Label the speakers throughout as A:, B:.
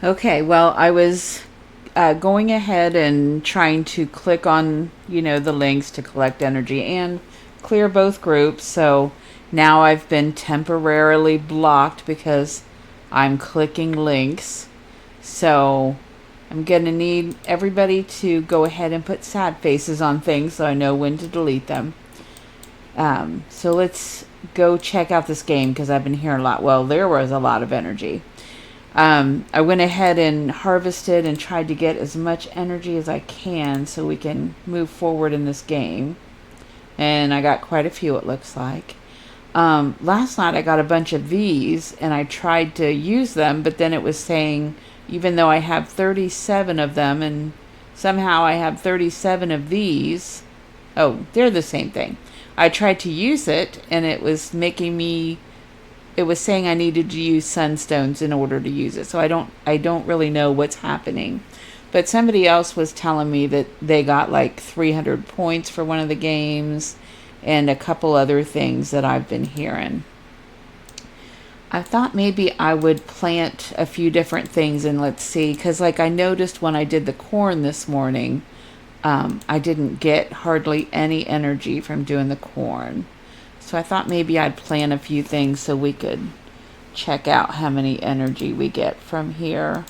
A: Okay, well, I was going ahead and trying to click on, the links to collect energy and clear both groups. So now I've been temporarily blocked because I'm clicking links. So I'm going to need everybody to go ahead and put sad faces on things so I know when to delete them. So let's go check out this game because I've been hearing a lot. Well, there was a lot of energy. I went ahead and harvested and tried to get as much energy as I can so we can move forward in this game. And I got quite a few, it looks like. Last night I got a bunch of these and I tried to use them, but then it was saying, even though I have 37 of them and somehow I have 37 of these, oh, they're the same thing. I tried to use it and it was saying I needed to use sunstones in order to use it. So I don't really know what's happening. But somebody else was telling me that they got like 300 points for one of the games and a couple other things that I've been hearing. I thought maybe I would plant a few different things and let's see, because like I noticed when I did the corn this morning, I didn't get hardly any energy from doing the corn. So I thought maybe I'd plant a few things so we could check out how many energy we get from here.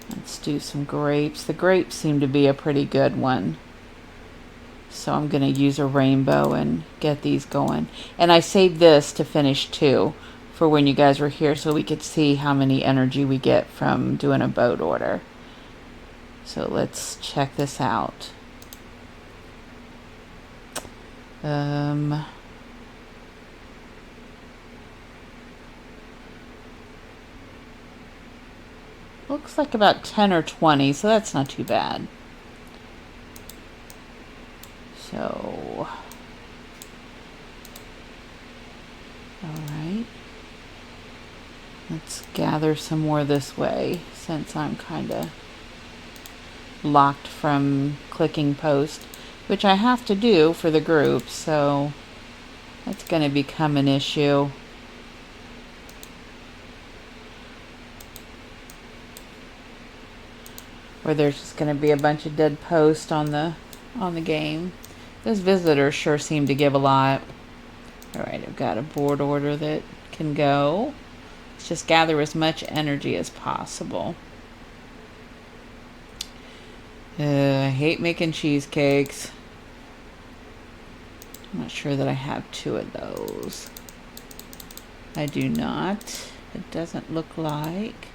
A: Let's do some grapes. The grapes seem to be a pretty good one. So I'm going to use a rainbow and get these going. And I saved this to finish too for when you guys were here so we could see how many energy we get from doing a boat order. So let's check this out. Looks like about 10 or 20, so that's not too bad. So, alright. Let's gather some more this way since I'm kind of locked from clicking post, which I have to do for the group, so that's going to become an issue. Where there's just going to be a bunch of dead posts on the game. Those visitors sure seem to give a lot. Alright, I've got a board order that can go. Let's just gather as much energy as possible. I hate making cheesecakes. I'm not sure that I have 2 of those. I do not. It doesn't look like.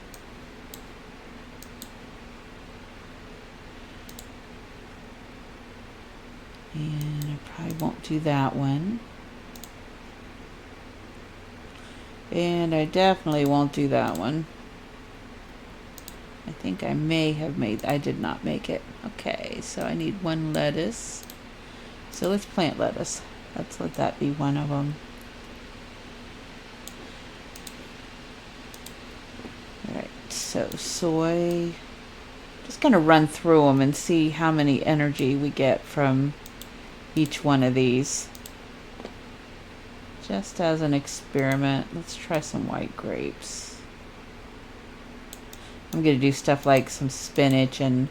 A: And I probably won't do that one. And I definitely won't do that one. I think I may have made, I did not make it. Okay, so I need 1 lettuce. So let's plant lettuce. Let's let that be one of them. Alright, so soy. Just going to run through them and see how many energy we get from each one of these. Just as an experiment, let's try some white grapes. I'm going to do stuff like some spinach and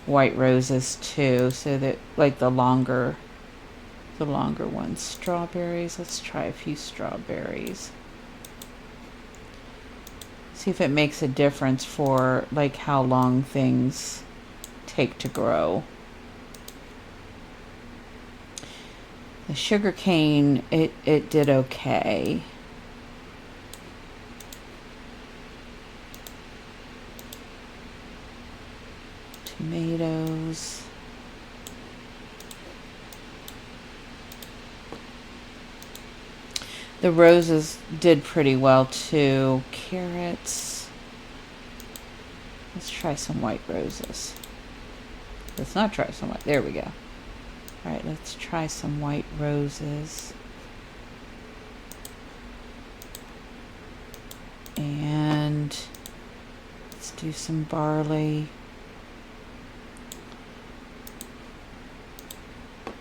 A: white roses too, so that like the longer ones. Strawberries, let's try a few strawberries. See if it makes a difference for like how long things take to grow. The sugar cane, it did okay. Tomatoes. The roses did pretty well too. Carrots. Let's try some white roses. Let's not try some white. There we go. Alright, let's try some white roses. And let's do some barley.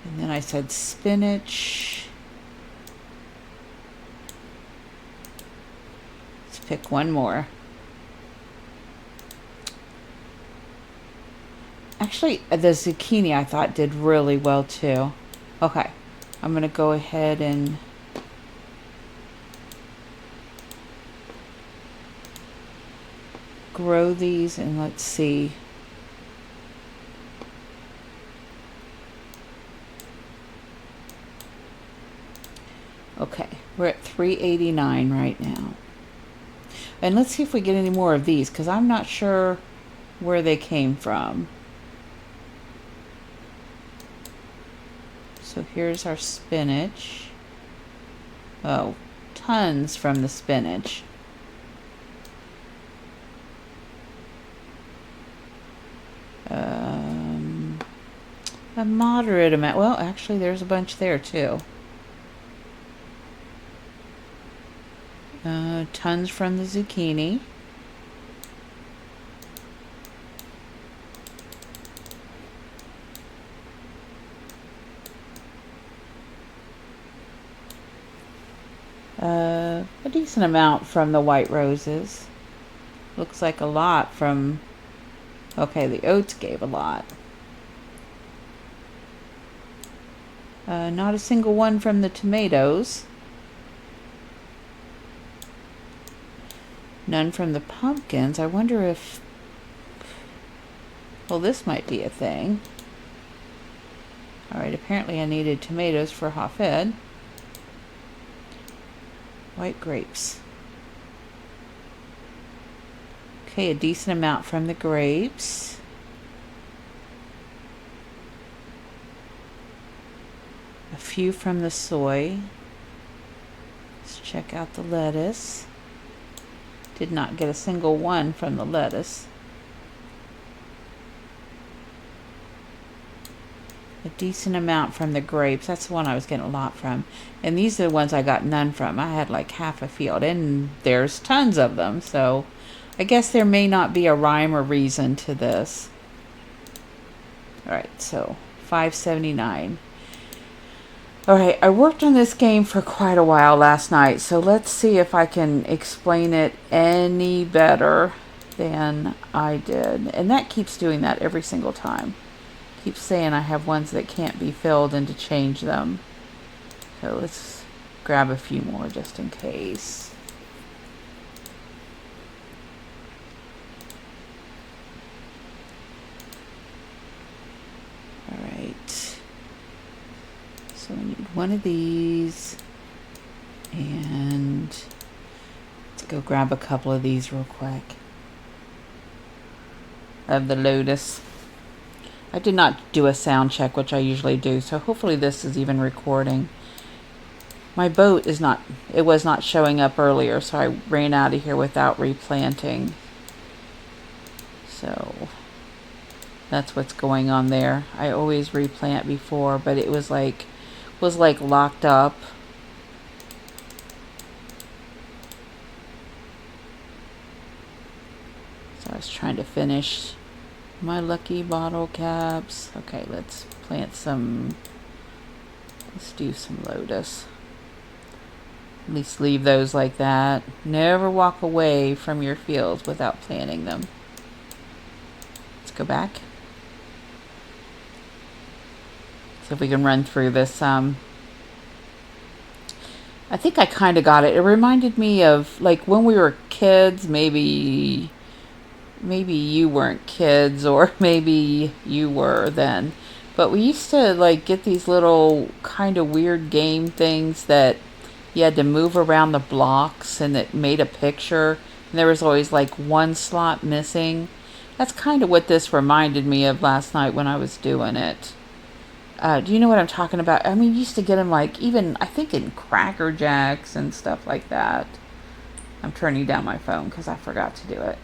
A: And then I said spinach. Let's pick one more. Actually, the zucchini I thought did really well too. Okay, I'm gonna go ahead and grow these, and let's see. Okay, we're at 389 right now. And let's see if we get any more of these, because I'm not sure where they came from. So here's our spinach. Oh, tons from the spinach. A moderate amount. Well, actually, there's a bunch there too. Tons from the zucchini. A decent amount from the white roses. Looks like a lot from... Okay, the oats gave a lot. Not a single one from the tomatoes. None from the pumpkins. I wonder if... Well, this might be a thing. Alright, apparently I needed tomatoes for Hafed. White grapes. Okay, a decent amount from the grapes. A few from the soy. Let's check out the lettuce. Did not get a single one from the lettuce. A decent amount from the grapes. That's the one I was getting a lot from. And these are the ones I got none from. I had like half a field, and there's tons of them. So I guess there may not be a rhyme or reason to this. Alright, so 579. Alright, I worked on this game for quite a while last night, so let's see if I can explain it any better than I did. And that keeps doing that every single time. Keeps saying I have ones that can't be filled and to change them. So let's grab a few more just in case. Alright. So we need one of these, and let's go grab a couple of these real quick. Of the lotus. I did not do a sound check, which I usually do, so hopefully this is even recording. My boat is not, it was not showing up earlier, so I ran out of here without replanting. So that's what's going on there. I always replant before, but it was like locked up. So I was trying to finish my lucky bottle caps. Okay, let's plant some. Let's do some lotus. At least leave those like that. Never walk away from your fields without planting them. Let's go back. See if we can run through this. I think I kind of got it. It reminded me of like when we were kids. Maybe you weren't kids, or maybe you were then. But we used to like get these little kind of weird game things that you had to move around the blocks, and it made a picture. And there was always like one slot missing. That's kind of what this reminded me of last night when I was doing it. Do you know what I'm talking about? I mean, you used to get them like even, I think, in Cracker Jacks and stuff like that. I'm turning down my phone because I forgot to do it.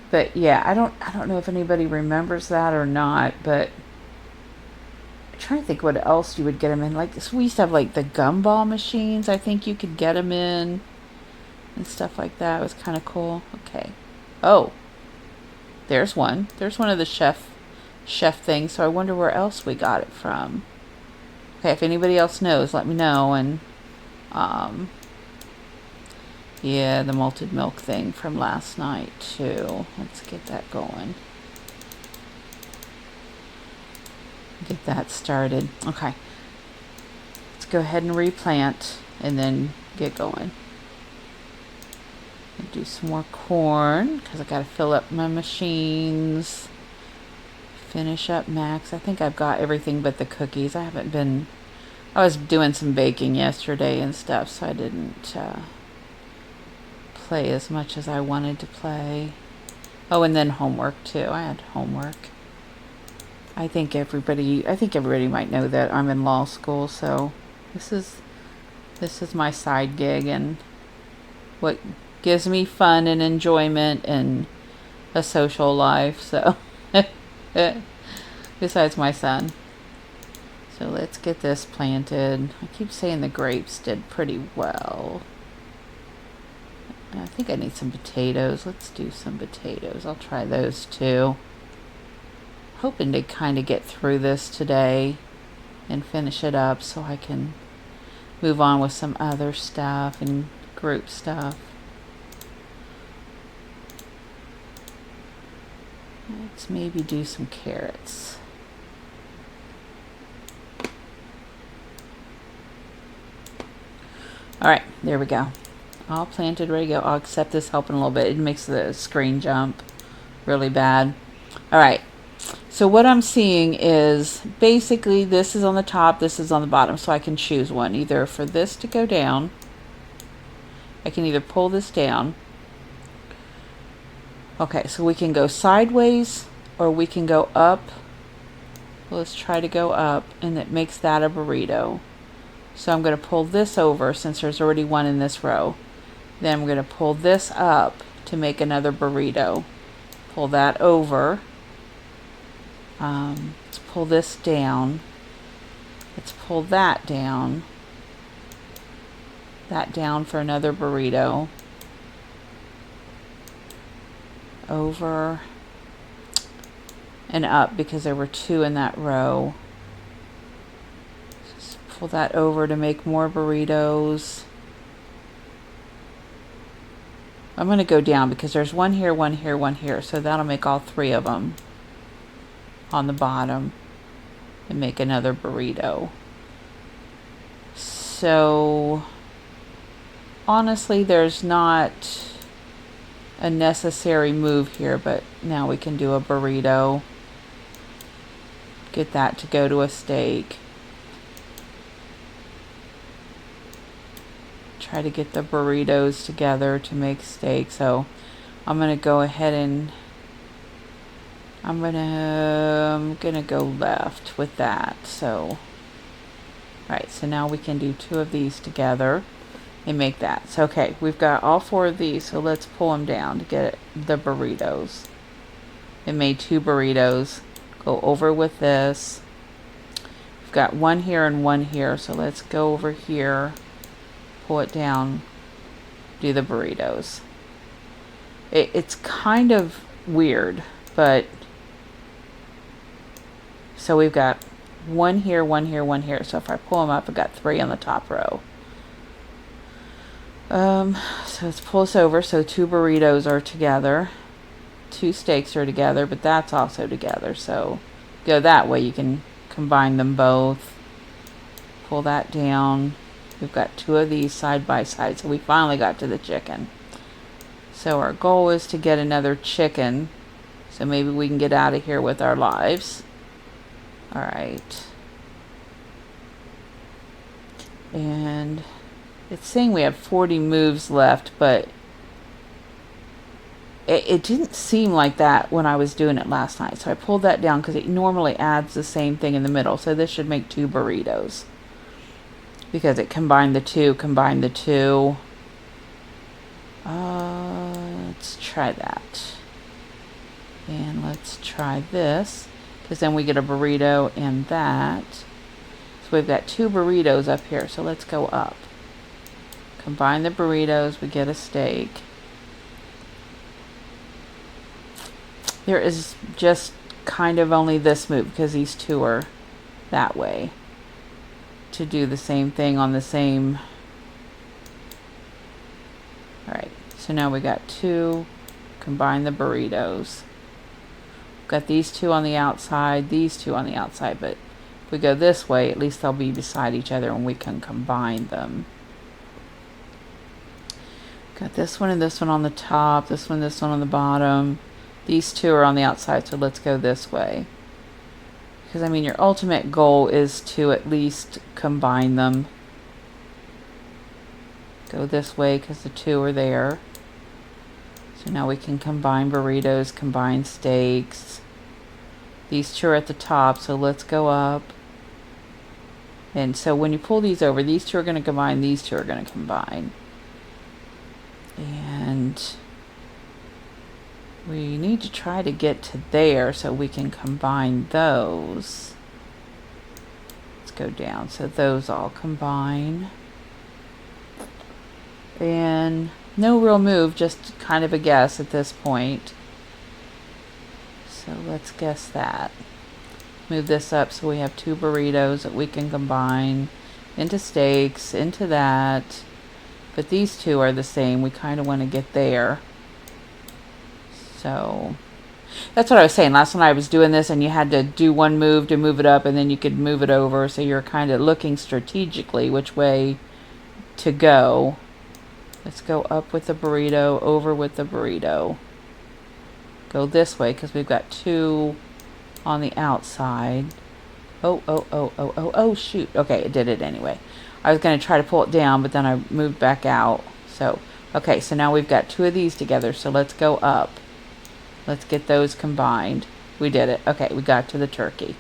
A: But yeah, I don't know if anybody remembers that or not, but I'm trying to think what else you would get them in. Like, so we used to have like the gumball machines. I think you could get them in and stuff like that. It was kind of cool. Okay. Oh, there's one. There's one of the chef things. So I wonder where else we got it from. Okay, if anybody else knows, let me know. And yeah, the malted milk thing from last night too. Let's get that going. get that started. Okay, let's go ahead and replant and then get going. And do some more corn because I got to fill up my machines. Finish up Max. I think I've got everything but the cookies. I was doing some baking yesterday and stuff, so I didn't play as much as I wanted to play. Oh, and then homework too. I had homework. I think everybody might know that I'm in law school, so this is my side gig and what gives me fun and enjoyment and a social life, so besides my son. So let's get this planted. I keep saying the grapes did pretty well. I think I need some potatoes. Let's do some potatoes. I'll try those too. Hoping to kind of get through this today and finish it up so I can move on with some other stuff and group stuff. Let's maybe do some carrots. Alright, there we go. All planted, ready to go. I'll accept this help in a little bit. It makes the screen jump really bad. Alright, so what I'm seeing is basically this is on the top, this is on the bottom, so I can choose one. Either for this to go down, I can either pull this down. Okay, so we can go sideways or we can go up. Let's try to go up, and it makes that a burrito. So I'm going to pull this over since there's already one in this row. Then I'm going to pull this up to make another burrito. Pull that over. Let's pull this down. Let's pull that down. That down for another burrito. Over and up because there were two in that row. Just pull that over to make more burritos. I'm going to go down because there's one here, one here, one here. So that'll make all three of them on the bottom and make another burrito. So honestly, there's not a necessary move here, but now we can do a burrito. Get that to go to a steak. Try to get the burritos together to make steak. So I'm gonna go ahead and I'm gonna go left with that. So right, so now we can do two of these together and make that. So okay, we've got all four of these, so let's pull them down to get the burritos. It made two burritos. Go over with this. We've got one here and one here, so let's go over here, pull it down, do the burritos. It's kind of weird, but so we've got one here, one here, one here. So if I pull them up, I've got three on the top row. So let's pull this over. So two burritos are together. Two steaks are together, but that's also together. So go that way. You can combine them both. Pull that down. We've got two of these side by side. So we finally got to the chicken. So our goal is to get another chicken. So maybe we can get out of here with our lives. All right. And it's saying we have 40 moves left, but it didn't seem like that when I was doing it last night. So I pulled that down because it normally adds the same thing in the middle. So this should make two burritos because it combined the two. Let's try that. And let's try this because then we get a burrito and that. So we've got two burritos up here. So let's go up. Combine the burritos, we get a steak. There is just kind of only this move because these two are that way to do the same thing on the same. Alright, so now we got two. Combine the burritos. Got these two on the outside, these two on the outside, but If we go this way, at least they'll be beside each other and we can combine them. Got this one and this one on the top, this one on the bottom. These two are on the outside, so let's go this way. Because, I mean, your ultimate goal is to at least combine them. Go this way because the two are there. So now we can combine burritos, combine steaks. These two are at the top, so let's go up. And so when you pull these over, these two are going to combine, these two are going to combine. And we need to try to get to there so we can combine those. Let's go down. So those all combine. And no real move, just kind of a guess at this point. So let's guess that. Move this up so we have two burritos that we can combine into steaks, into that. But these two are the same. We kind of want to get there. So that's what I was saying. Last time I was doing this and you had to do one move to move it up and then you could move it over. So you're kind of looking strategically which way to go. Let's go up with the burrito, over with the burrito. Go this way because we've got two on the outside. Oh, shoot. Okay, it did it anyway. I was going to try to pull it down, but then I moved back out. So, okay, so now we've got two of these together. So let's go up. Let's get those combined. We did it. Okay, we got to the turkey.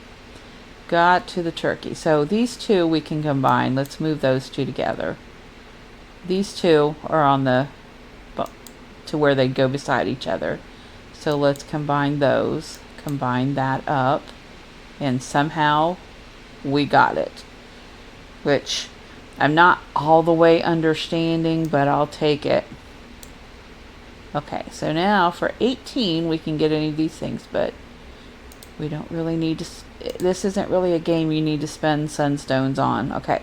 A: Got to the turkey. So these two we can combine. Let's move those two together. These two are on the, to where they go beside each other. So let's combine those. Combine that up. And somehow we got it. Which I'm not all the way understanding, but I'll take it. Okay, so now for 18 we can get any of these things, but we don't really need to, this isn't really a game you need to spend sunstones on. Okay,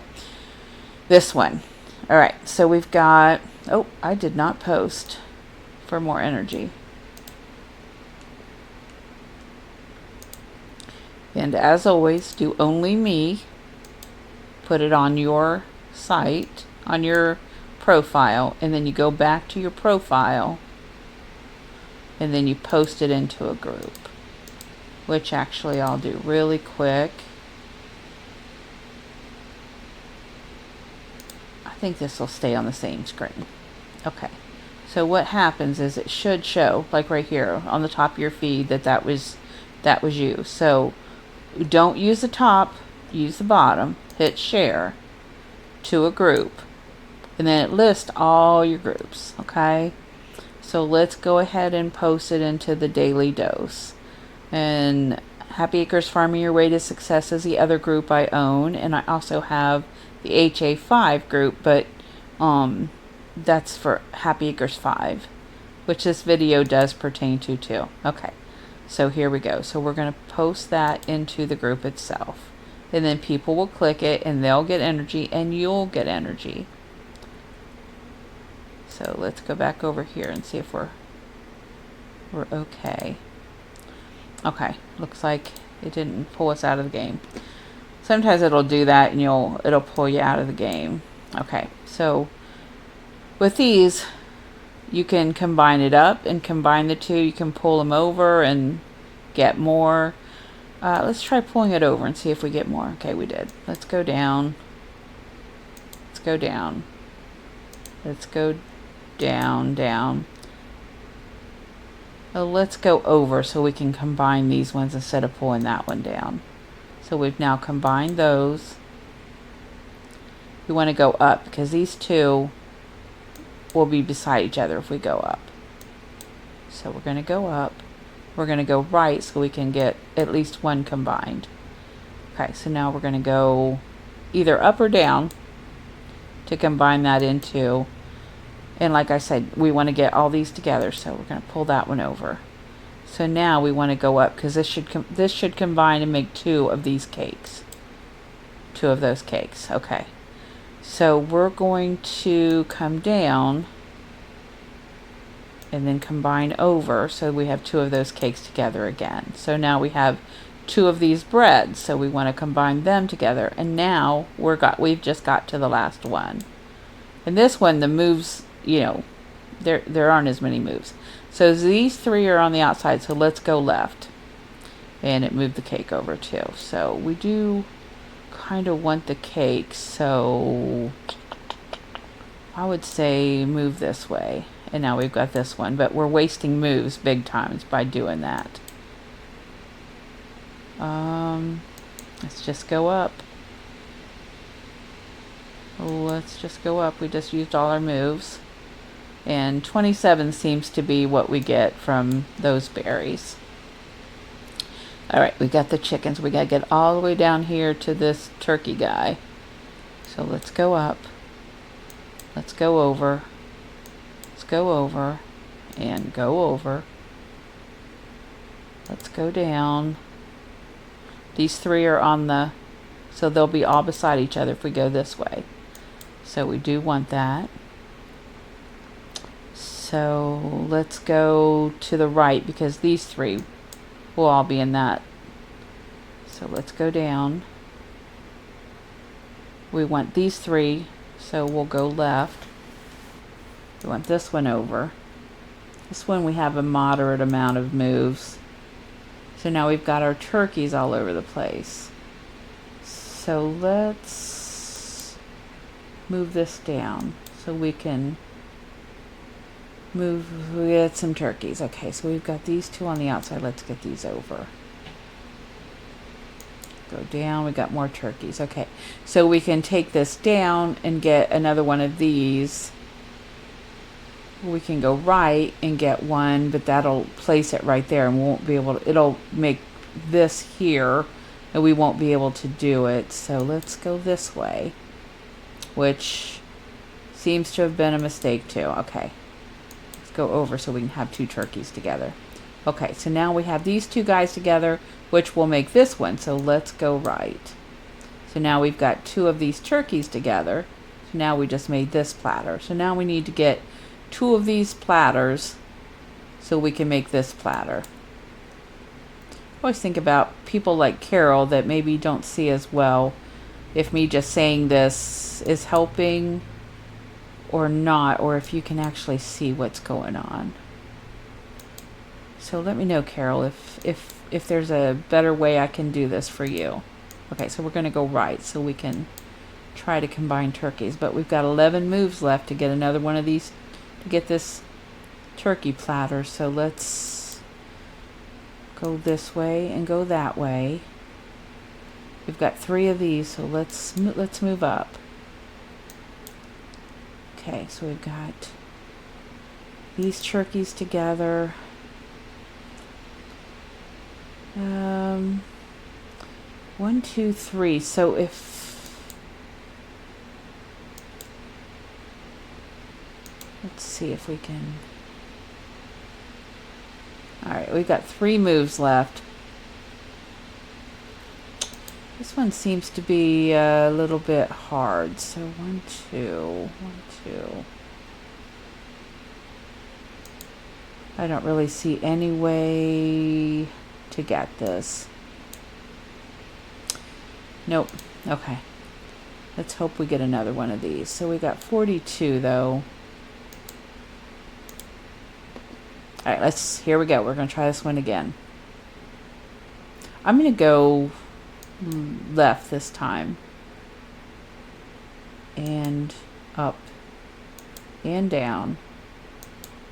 A: this one. Alright, so we've got, oh, I did not post for more energy. And as always, do only me. Put it on your site, on your profile, and then you go back to your profile and then you post it into a group, which actually I'll do really quick. I think this will stay on the same screen. Okay, so what happens is it should show, like right here on the top of your feed, that was you. So don't use the top, use the bottom, hit share to a group, and then it lists all your groups. Okay, so let's go ahead and post it into the daily dose. And Happy Acres Farming Your Way to Success is the other group I own, and I also have the HA5 group, but that's for Happy Acres 5, which this video does pertain to too. Okay, so here we go. So we're going to post that into the group itself, and then people will click it and they'll get energy and you'll get energy. So let's go back over here and see if we're okay. Okay, looks like it didn't pull us out of the game. Sometimes it'll do that and it'll pull you out of the game. Okay, so with these you can combine it up and combine the two. You can pull them over and get more. Let's try pulling it over and see if we get more. Okay, we did. Let's go down. Let's go down. Let's go down. Let's go over so we can combine these ones instead of pulling that one down. So we've now combined those. We want to go up because these two will be beside each other if we go up. So we're going to go up. We're going to go right so we can get at least one combined. Okay, so now we're going to go either up or down to combine that into. And like I said, we want to get all these together, so we're going to pull that one over. So now we want to go up because this should combine and make two of these cakes. Two of those cakes. Okay. So we're going to come down and then combine over so we have two of those cakes together again. So now we have two of these breads, so we want to combine them together. And now we've just got to the last one. And this one, the moves, there aren't as many moves. So these three are on the outside, so let's go left. And it moved the cake over too. So we do kind of want the cake, so I would say move this way. And now we've got this one, but we're wasting moves big times by doing that. Let's just go up. Let's just go up. We just used all our moves. And 27 seems to be what we get from those berries. Alright, we got the chickens. We gotta get all the way down here to this turkey guy. So let's go up. Let's go over. Let's go over. And go over. Let's go down. These three are on the... So they'll be all beside each other if we go this way. So we do want that. So let's go to the right because these three will all be in that. So let's go down. We want these three, so we'll go left. We want this one over. This one we have a moderate amount of moves. So now we've got our turkeys all over the place. So let's move this down so we can get some turkeys. Okay, so we've got these two on the outside. Let's get these over. Go down. We got more turkeys. Okay, so we can take this down and get another one of these. We can go right and get one, but that'll place it right there and we won't be able to, it'll make this here and we won't be able to do it. So let's go this way, which seems to have been a mistake too. Okay, let's go over so we can have two turkeys together. Okay, so now we have these two guys together, which will make this one. So let's go right. So now we've got two of these turkeys together. So now we just made this platter. So now we need to get two of these platters so we can make this platter. I always think about people like Carol that maybe don't see as well if me just saying this is helping or not, or if you can actually see what's going on. So let me know, Carol, if there's a better way I can do this for you. Okay, so we're going to go right so we can try to combine turkeys, but we've got 11 moves left to get another one of these, to get this turkey platter. So let's go this way and go that way. We've got 3 of these, so let's move up. Okay, so we've got these turkeys together. 1, 2, 3. So let's see if we can. All right, we've got 3 moves left. This one seems to be a little bit hard. So 1, 2, 1, 2. I don't really see any way to get this. Nope. Okay. Let's hope we get another one of these. So we got 42 though. All right, here we go. We're going to try this one again. I'm going to go left this time. And up. And down.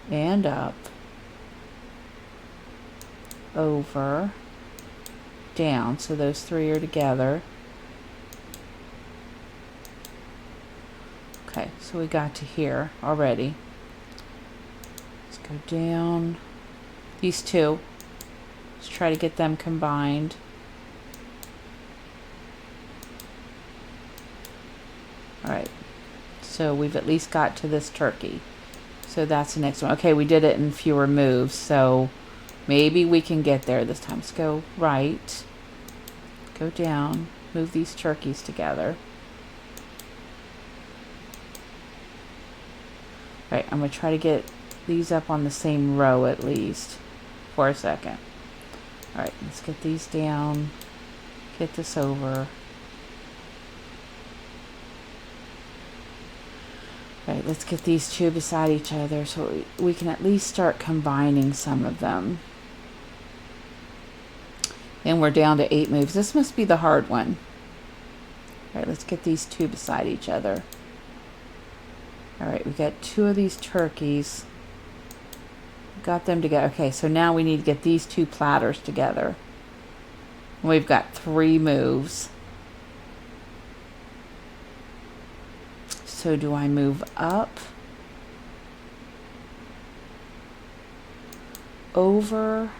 A: And up. Over. Down. So those 3 are together. Okay, so we got to here already. Let's go down. These 2. Let's try to get them combined. Alright, so we've at least got to this turkey. So that's the next one. Okay, we did it in fewer moves, so maybe we can get there this time. Let's go right. Go down. Move these turkeys together. Alright, I'm going to try to get these up on the same row at least for a second. Alright, let's get these down. Get this over. Alright, let's get these two beside each other so we can at least start combining some of them. And we're down to 8 moves. This must be the hard one. Alright, let's get these two beside each other. Alright, we got 2 of these turkeys. Got them together. Okay, so now we need to get these 2 platters together. And we've got 3 moves. So do I move up? Over?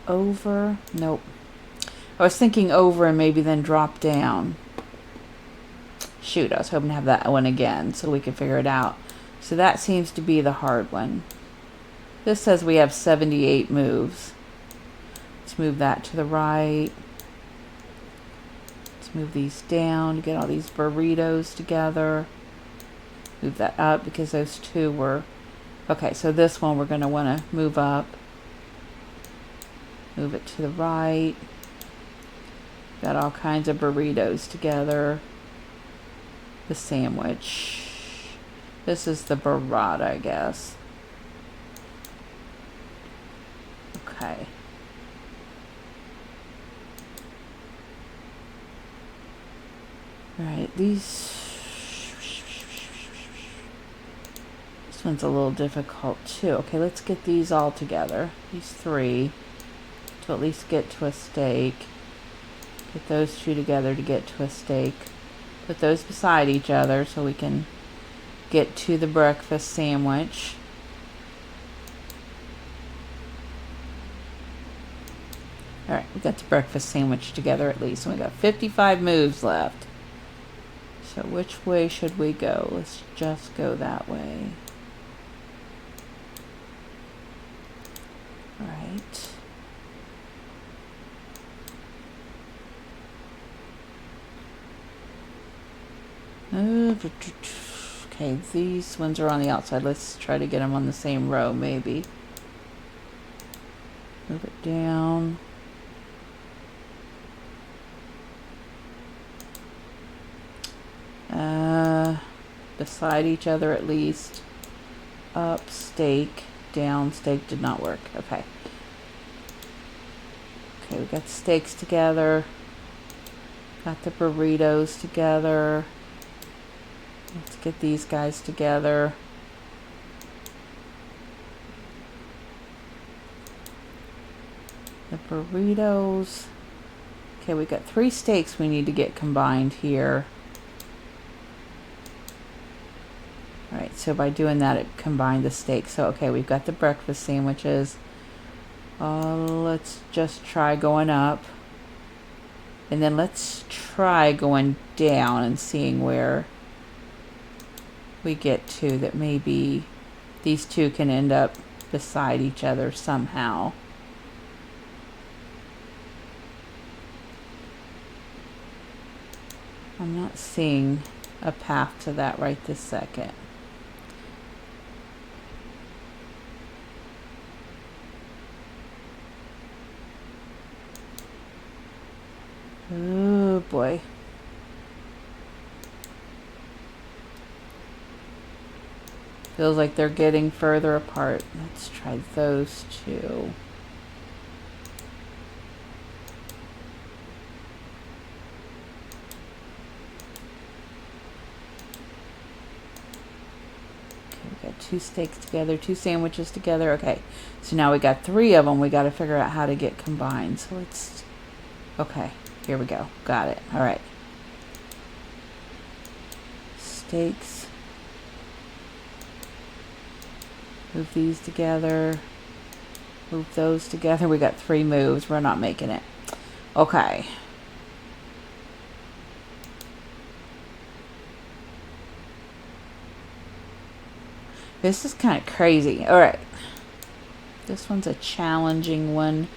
A: Over? Nope. I was thinking over and maybe then drop down. Shoot, I was hoping to have that one again so we could figure it out. So that seems to be the hard one. This says we have 78 moves. Let's move that to the right. Let's move these down to get all these burritos together. Move that up because those 2 were... Okay, so this one we're going to want to move up. Move it to the right. Got all kinds of burritos together. The sandwich. This is the burrata, I guess. Okay. Alright, these... This one's a little difficult too. Okay, let's get these all together. These 3. To at least get to a steak. Get those 2 together to get to a steak. Put those beside each other so we can get to the breakfast sandwich. Alright, we got the breakfast sandwich together at least. And we got 55 moves left. So which way should we go? Let's just go that way. Alright. Okay, these ones are on the outside. Let's try to get them on the same row, maybe. Move it down. Beside each other at least. Up, steak, down, steak did not work. Okay. Okay, we got the steaks together. Got the burritos together. Let's get these guys together. The burritos. Okay, we got 3 steaks we need to get combined here. Alright, so by doing that it combined the steaks. So okay, we've got the breakfast sandwiches. Let's just try going up. And then let's try going down and seeing where we get to that maybe these 2 can end up beside each other somehow. I'm not seeing a path to that right this second. Oh boy. Feels like they're getting further apart. Let's try those 2. Okay, we got 2 steaks together, 2 sandwiches together. Okay, so now we got 3 of them. We got to figure out how to get combined. So let's... Okay, here we go. Got it. All right. Steaks. Move these together. Move those together. We got 3 moves. We're not making it. Okay. This is kind of crazy. Alright. This one's a challenging one.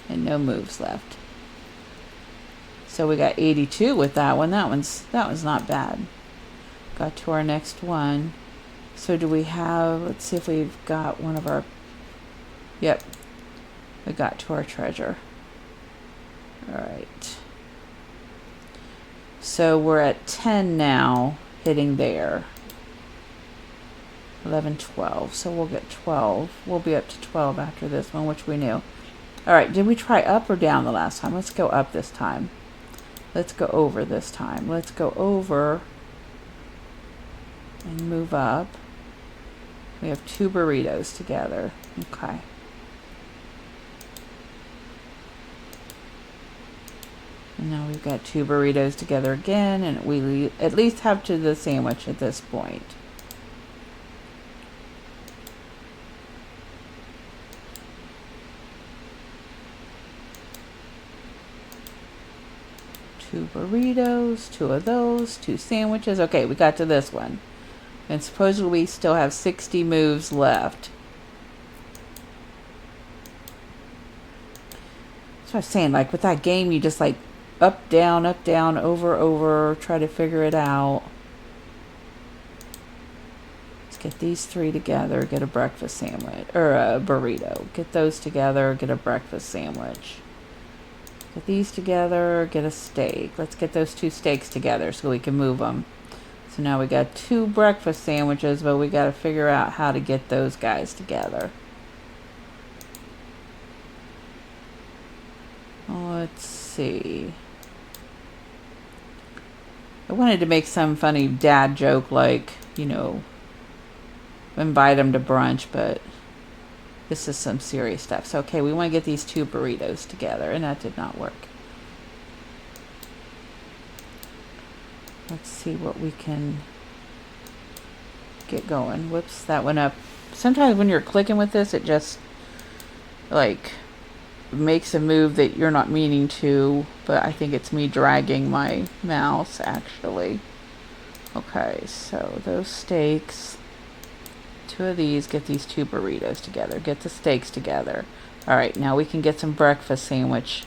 A: And no moves left. So we got 82 with that one. That one's not bad. Got to our next one. So do we have, let's see if we've got one of our, yep, we got to our treasure. All right. So we're at 10 now, hitting there. 11, 12. So we'll get 12. We'll be up to 12 after this one, which we knew. All right, did we try up or down the last time? Let's go up this time. Let's go over this time. Let's go over and move up. We have 2 burritos together. Okay. And now we've got 2 burritos together again, and we at least have to the sandwich at this point. Two burritos, 2 of those, 2 sandwiches. Okay, we got to this one. And supposedly we still have 60 moves left. That's what I was saying, like with that game, you just like up, down, over, over, try to figure it out. Let's get these 3 together, get a breakfast sandwich, or a burrito. Get those together, get a breakfast sandwich. Get these together, get a steak. Let's get those 2 steaks together so we can move them. So now we got 2 breakfast sandwiches, but we got to figure out how to get those guys together. Let's see. I wanted to make some funny dad joke like, you know, invite them to brunch, but this is some serious stuff. So, okay, we want to get these 2 burritos together, and that did not work. Let's see what we can get going. Whoops, that went up. Sometimes when you're clicking with this, it just, like, makes a move that you're not meaning to, but I think it's me dragging my mouse, actually. Okay, so those steaks. 2 of these, get these 2 burritos together. Get the steaks together. Alright, now we can get some breakfast sandwich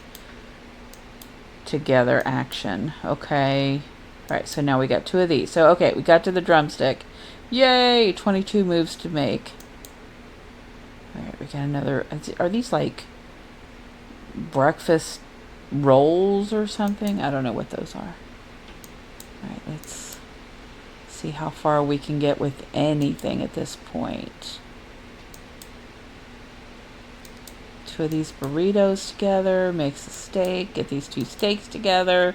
A: together action. Okay. Alright, so now we got 2 of these. So, okay, we got to the drumstick. Yay! 22 moves to make. Alright, we got another. Are these like breakfast rolls or something? I don't know what those are. Alright, let's see how far we can get with anything at this point. 2 of these burritos together makes a steak. Get these 2 steaks together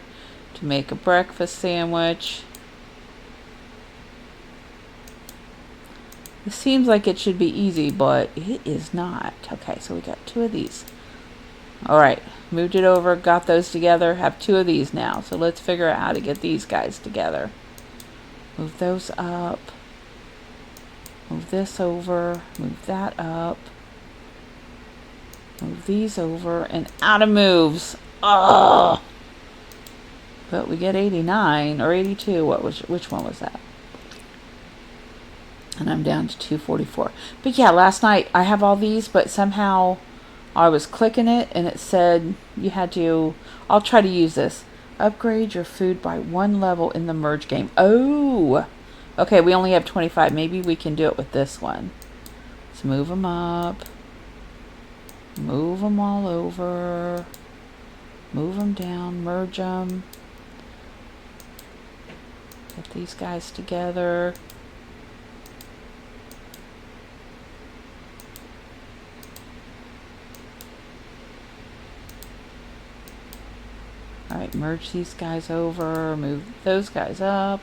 A: to make a breakfast sandwich. It seems like it should be easy, but it is not. Okay, so we got 2 of these. Alright, moved it over, got those together, have 2 of these now. So let's figure out how to get these guys together. Move those up. Move this over. Move that up. Move these over. And out of moves. Oh! But we get 89 or 82. Which one was that? And I'm down to 244. But yeah, last night I have all these, but somehow I was clicking it and it said you had to, I'll try to use this. Upgrade your food by 1 level in the merge game. Oh! Okay, we only have 25. Maybe we can do it with this one. Let's move them up. Move them all over. Move them down. Merge them. Get these guys together. Alright, merge these guys over, move those guys up.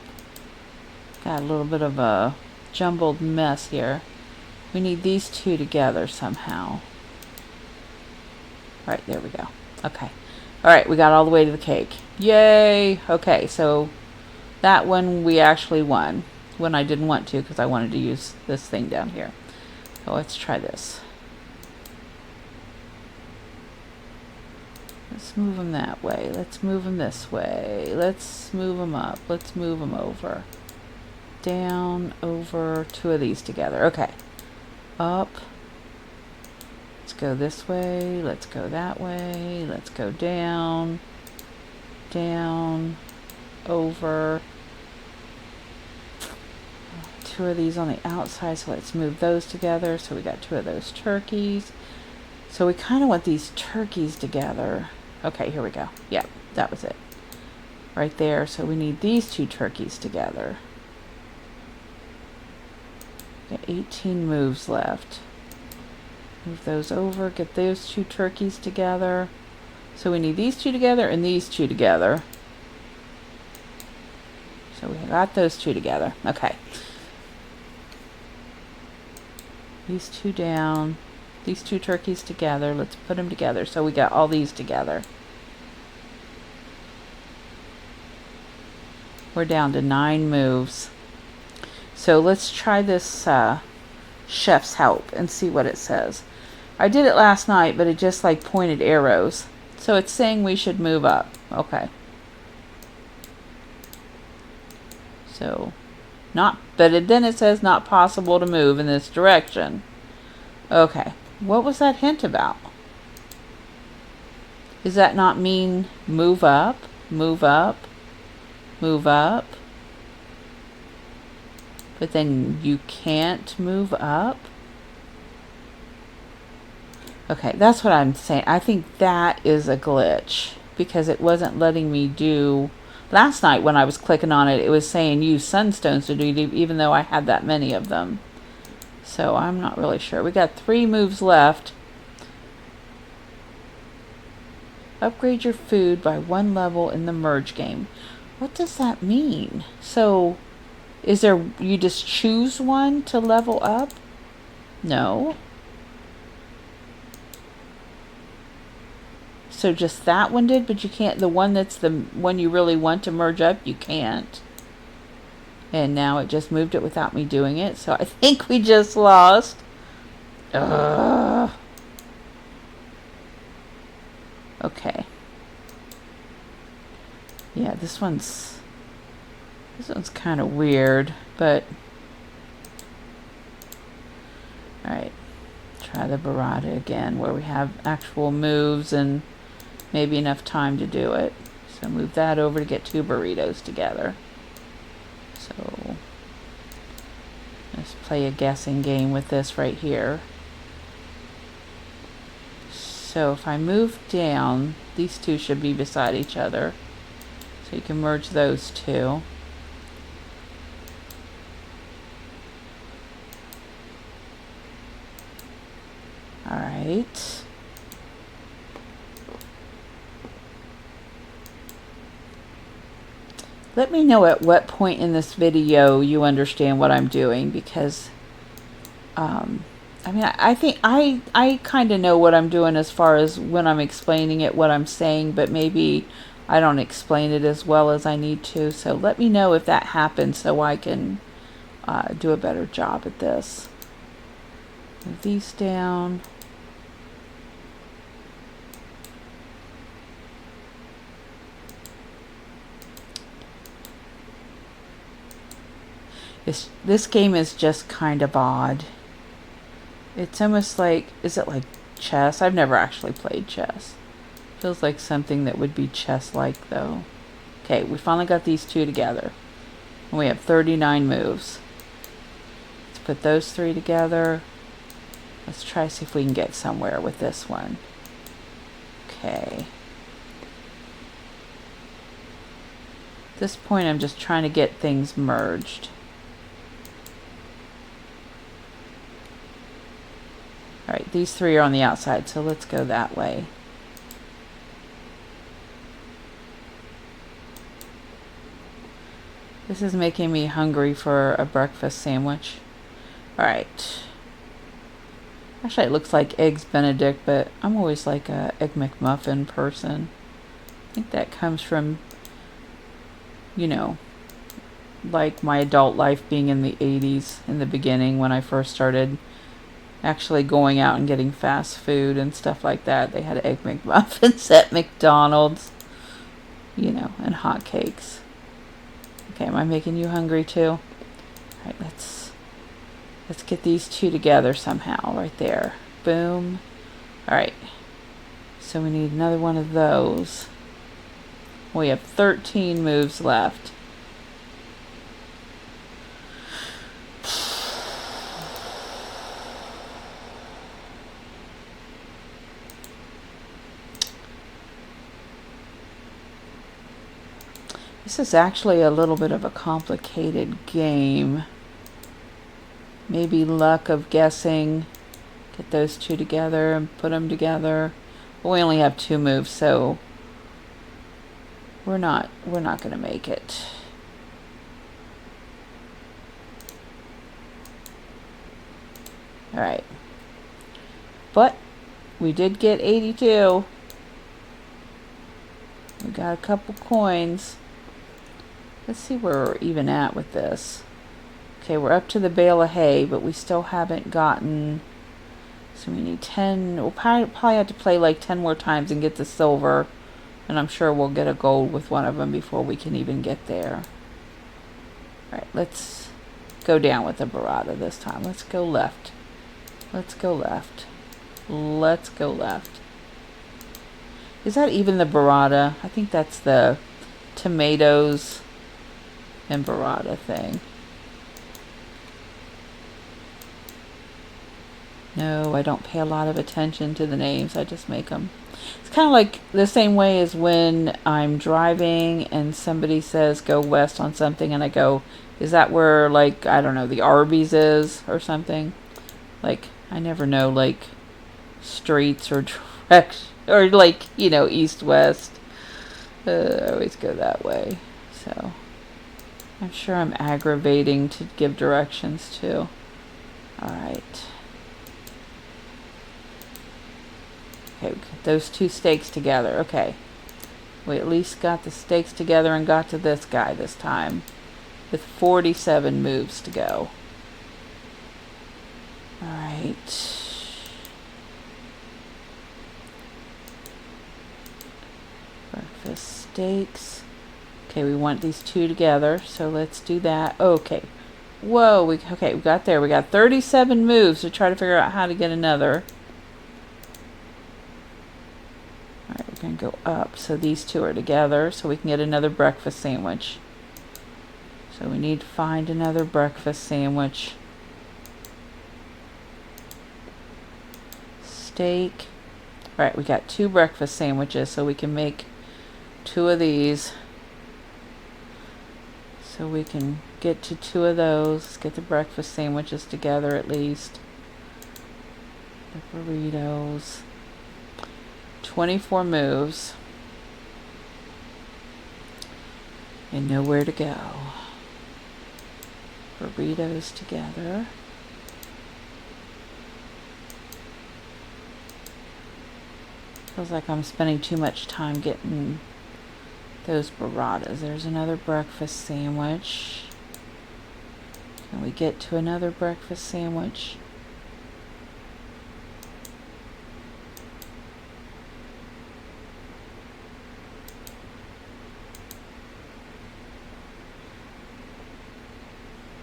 A: Got a little bit of a jumbled mess here. We need these 2 together somehow. Alright, there we go. Okay. Alright, we got all the way to the cake. Yay! Okay, so that one we actually won. When I didn't want to because I wanted to use this thing down here. So let's try this. Let's move them that way. Let's move them this way. Let's move them up. Let's move them over. Down, over, 2 of these together. Okay. Up. Let's go this way. Let's go that way. Let's go down. Down. Over. 2 of these on the outside, so let's move those together. So we got 2 of those turkeys. So we kind of want these turkeys together. Okay, here we go. Yep, that was it. Right there. So we need these 2 turkeys together. Got 18 moves left. Move those over, get those 2 turkeys together. So we need these 2 together and these 2 together. So we got those 2 together. Okay. These 2 down. These 2 turkeys together. Let's put them together. So we got all these together. We're down to 9 moves. So let's try this chef's help and see what it says. I did it last night, but it just like pointed arrows. So it's saying we should move up. Okay. So, then it says not possible to move in this direction. Okay. What was that hint about? Does that not mean move up, move up, move up? But then you can't move up? Okay, that's what I'm saying. I think that is a glitch because it wasn't letting me do... Last night when I was clicking on it, it was saying use sunstones to do it, even though I had that many of them. So I'm not really sure. We got 3 moves left. Upgrade your food by 1 level in the merge game. What does that mean? So, is there... You just choose one to level up? No. So just that one did, but you can't, the one that's the one you really want to merge up, you can't. And now it just moved it without me doing it. So I think we just lost. Ugh. Okay. Yeah, this one's kind of weird, but alright. Try the burrata again where we have actual moves and maybe enough time to do it. So move that over to get 2 burritos together. So let's play a guessing game with this right here. So if I move down, these 2 should be beside each other. So you can merge those 2. Alright. Let me know at what point in this video you understand what I'm doing, because I mean, I think I kind of know what I'm doing as far as when I'm explaining it, what I'm saying, but maybe I don't explain it as well as I need to. So let me know if that happens so I can do a better job at this. Move these down. This game is just kind of odd. It's almost like, is it like chess? I've never actually played chess. Feels like something that would be chess-like though. Okay, we finally got these 2 together. And we have 39 moves. Let's put those 3 together. Let's try to see if we can get somewhere with this one. Okay. At this point I'm just trying to get things merged. Alright, these 3 are on the outside, so let's go that way. This is making me hungry for a breakfast sandwich. Alright. Actually, it looks like Eggs Benedict, but I'm always like a Egg McMuffin person. I think that comes from, you know, like my adult life being in the 80s, in the beginning when I first started actually going out and getting fast food and stuff like that. They had Egg McMuffins at McDonald's, you know, and hotcakes. Okay, am I making you hungry too? Alright, let's get these 2 together somehow, right there. Boom. Alright, so we need another one of those. We have 13 moves left. This is actually a little bit of a complicated game. Maybe luck of guessing. Get those two together and put them together. But we only have 2 moves, so we're not going to make it. All right. But we did get 82. We got a couple coins. Let's see where we're even at with this. Okay, we're up to the bale of hay, but we still haven't gotten... So we need 10... We'll probably have to play like 10 more times and get the silver. And I'm sure we'll get a gold with one of them before we can even get there. Alright, let's go down with the burrata this time. Let's go left. Let's go left. Let's go left. Is that even the burrata? I think that's the tomatoes and burrata thing. No, I don't pay a lot of attention to the names. I just make them. It's kind of like the same way as when I'm driving and somebody says go west on something and I go, is that where, like, I don't know, the Arby's is or something? Like, I never know, like, streets or direction, or like, you know, east-west. I always go that way. So, I'm sure I'm aggravating to give directions to. Alright. Okay, we got those 2 stakes together. Okay. We at least got the stakes together and got to this guy this time. With 47 moves to go. Alright. Breakfast steaks. Okay, we want these 2 together, so let's do that. Okay. Whoa, we got there. We got 37 moves to try to figure out how to get another. Alright, we're going to go up. So these 2 are together, so we can get another breakfast sandwich. So we need to find another breakfast sandwich. Steak. Alright, we got 2 breakfast sandwiches, so we can make 2 of these. So we can get to 2 of those. Let's get the breakfast sandwiches together at least. The burritos. 24 moves. And nowhere to go. Burritos together. Feels like I'm spending too much time getting those burratas. There's another breakfast sandwich. Can we get to another breakfast sandwich?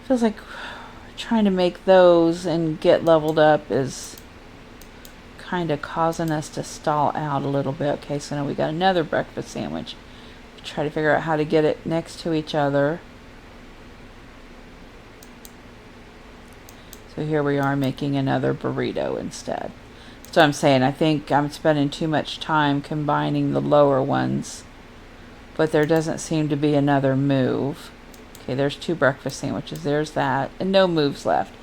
A: Feels like trying to make those and get leveled up is kind of causing us to stall out a little bit. Okay, so now we got another breakfast sandwich. Try to figure out how to get it next to each other. So here we are making another burrito instead. So I'm saying I think I'm spending too much time combining the lower ones, but there doesn't seem to be another move. Okay, there's 2 breakfast sandwiches. There's that. And no moves left.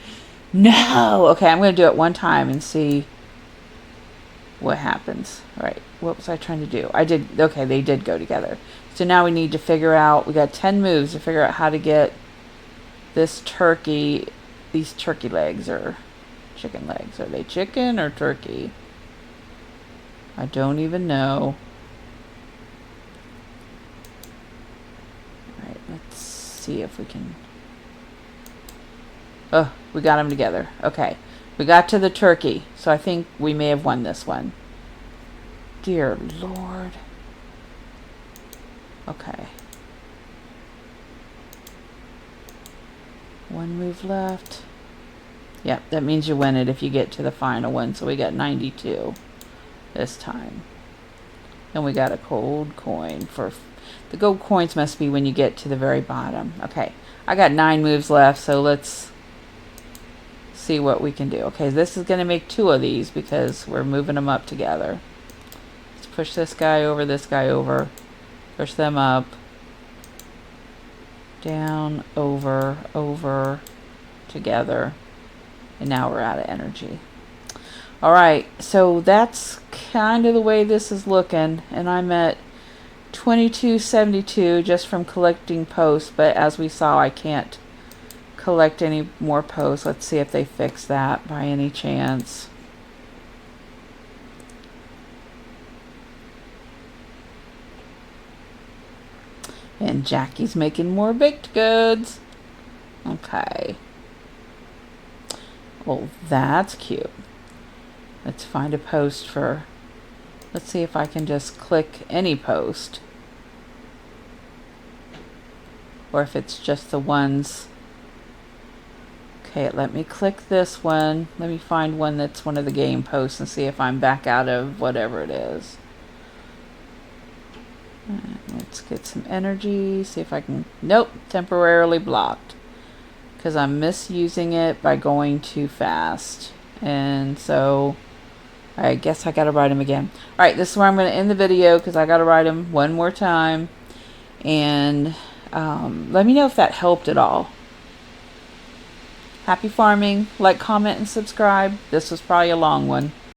A: No! Okay, I'm going to do it one time and see what happens. All right, what was I trying to do? Okay, they did go together. So now we need to figure out, we got 10 moves to figure out how to get this turkey, these turkey legs or chicken legs. Are they chicken or turkey? I don't even know. All right, let's see if we can... Oh, we got them together. Okay. We got to the turkey, so I think we may have won this one. Dear Lord. Okay. 1 move left. Yep, that means you win it if you get to the final one. So we got 92 this time. And we got a gold coin for... The gold coins must be when you get to the very bottom. Okay, I got 9 moves left, so let's see what we can do. Okay, this is going to make 2 of these because we're moving them up together. Let's push this guy over, push them up. down, over, together, and now we're out of energy. All right, so that's kind of the way this is looking, and I'm at 2272 just from collecting posts, but as we saw, I can't collect any more posts. Let's see if they fix that by any chance. And Jackie's making more baked goods. Okay. Well, that's cute. Let's find a post for... Let's see if I can just click any post. Or if it's just the ones. Okay, let me click this one. Let me find one that's one of the game posts and see if I'm back out of whatever it is. Let's get some energy, see if I can... Nope, temporarily blocked. Because I'm misusing it by going too fast. And so, I guess I gotta write them again. Alright, this is where I'm going to end the video because I gotta write them one more time. And let me know if that helped at all. Happy farming. Like, comment, and subscribe. This was probably a long one.